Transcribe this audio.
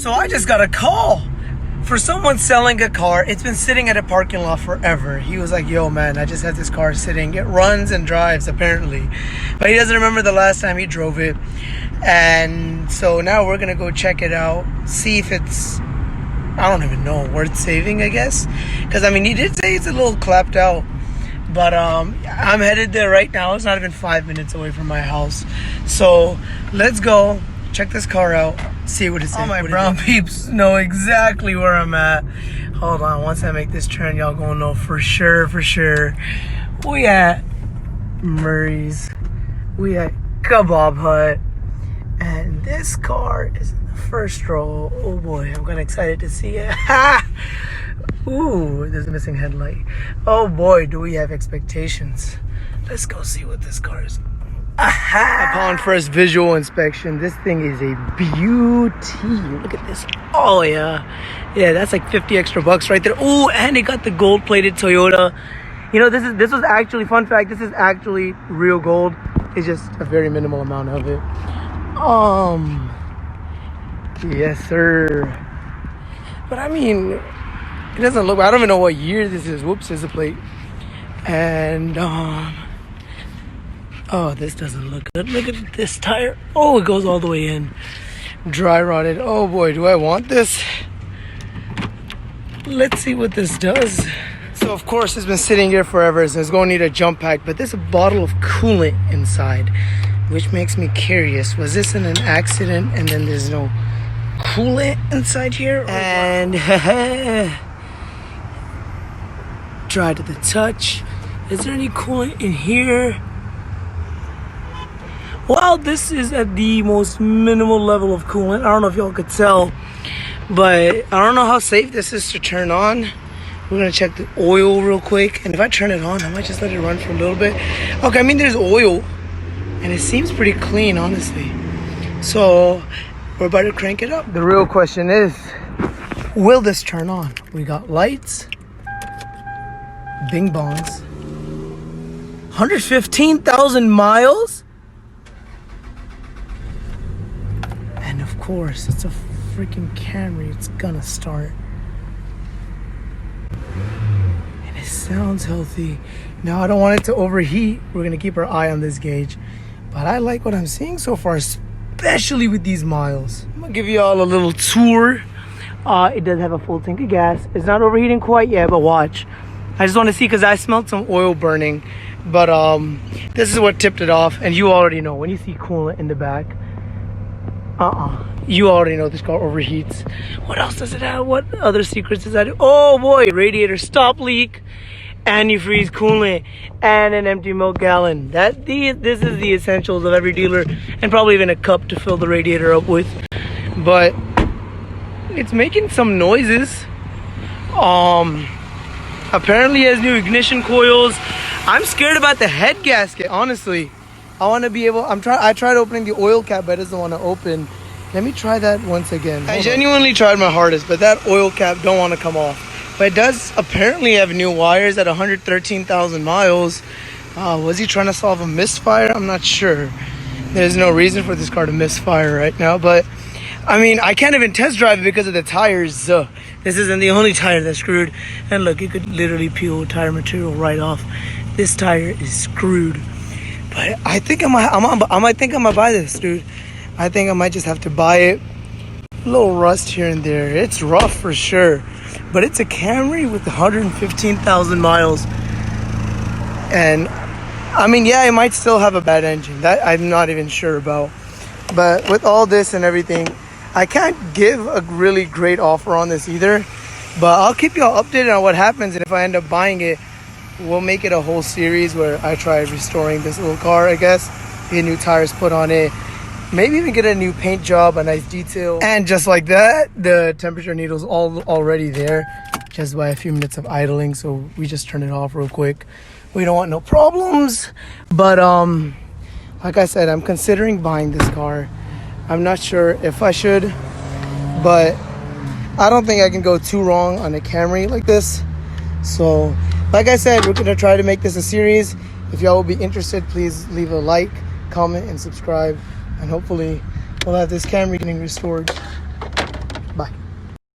So I just got a call for someone selling a car. It's been sitting at a parking lot forever. He was like, yo man, I just had this car sitting. It runs and drives apparently, but he doesn't remember the last time he drove it. And so now we're gonna go check it out, see if it's, I don't even know, worth saving, I guess. Because I mean, he did say it's a little clapped out. But I'm headed there right now. It's not even 5 minutes away from my house. So let's go check this car out, see what it's in. All my brown peeps know exactly where I'm at. Hold on, once I make this turn, y'all gonna know for sure. We at Murray's. We at Kebab Hut. And this car is in the first row. Oh boy, I'm kind of excited to see it. Ooh, there's a missing headlight. Oh boy, do we have expectations. Let's go see what this car is. Aha! Upon first visual inspection, this thing is a beauty. Look at this. Oh yeah. Yeah, that's like 50 extra bucks right there. Oh, and it got the gold-plated Toyota. You know, this was actually, fun fact, this is actually real gold. It's just a very minimal amount of it. Yes sir. But I mean, it doesn't look, I don't even know what year this is. Whoops, there's a plate. And oh, this doesn't look good. Look at this tire. Oh, it goes all the way in. Dry rotted. Oh boy, do I want this? Let's see what this does. So of course it's been sitting here forever, so it's going to need a jump pack, but there's a bottle of coolant inside, which makes me curious. Was this in an accident and then there's no coolant inside here? And dry to the touch. Is there any coolant in here? Well, this is at the most minimal level of coolant. I don't know if y'all could tell, but I don't know how safe this is to turn on. We're gonna check the oil real quick, and if I turn it on, I might just let it run for a little bit. Okay, I mean there's oil, and it seems pretty clean, honestly. So we're about to crank it up. The real question is, will this turn on? We got lights, bing bongs, 115,000 miles, and of course it's a freaking Camry. It's gonna start, and it sounds healthy. Now I don't want it to overheat. We're gonna keep our eye on this gauge, but I like what I'm seeing so far, especially with these miles. I'm gonna give you all a little tour. It does have a full tank of gas. It's not overheating quite yet, but watch. I just want to see, because I smelled some oil burning. But this is what tipped it off, and you already know when you see coolant in the back. You already know this car overheats. What else does it have? What other secrets does that have? Oh boy, radiator stop leak, antifreeze coolant, and an empty milk gallon. This is the essentials of every dealer, and probably even a cup to fill the radiator up with. But it's making some noises. Apparently it has new ignition coils. I'm scared about the head gasket, honestly. I want to be able, I tried opening the oil cap, but it doesn't want to open. Let me try that once again. I genuinely tried my hardest, but that oil cap don't want to come off. But it does apparently have new wires at 113,000 miles. Was he trying to solve a misfire? I'm not sure. There's no reason for this car to misfire right now, but I mean, I can't even test drive it because of the tires. This isn't the only tire that's screwed. And look, you could literally peel tire material right off. This tire is screwed. But I think I might think I might buy this, dude. I think I might just have to buy it. A little rust here and there. It's rough for sure. But it's a Camry with 115,000 miles. And I mean, yeah, it might still have a bad engine. That I'm not even sure about. But with all this and everything, I can't give a really great offer on this either. But I'll keep y'all updated on what happens. And if I end up buying it, we'll make it a whole series where I try restoring this little car, I guess. Get new tires put on it. Maybe even get a new paint job, a nice detail. And just like that, the temperature needle's already there. Just by a few minutes of idling. So we just turn it off real quick. We don't want no problems. But like I said, I'm considering buying this car. I'm not sure if I should, but I don't think I can go too wrong on a Camry like this. So like I said, we're gonna try to make this a series. If y'all will be interested, please leave a like, comment, and subscribe, and hopefully we'll have this Camry getting restored.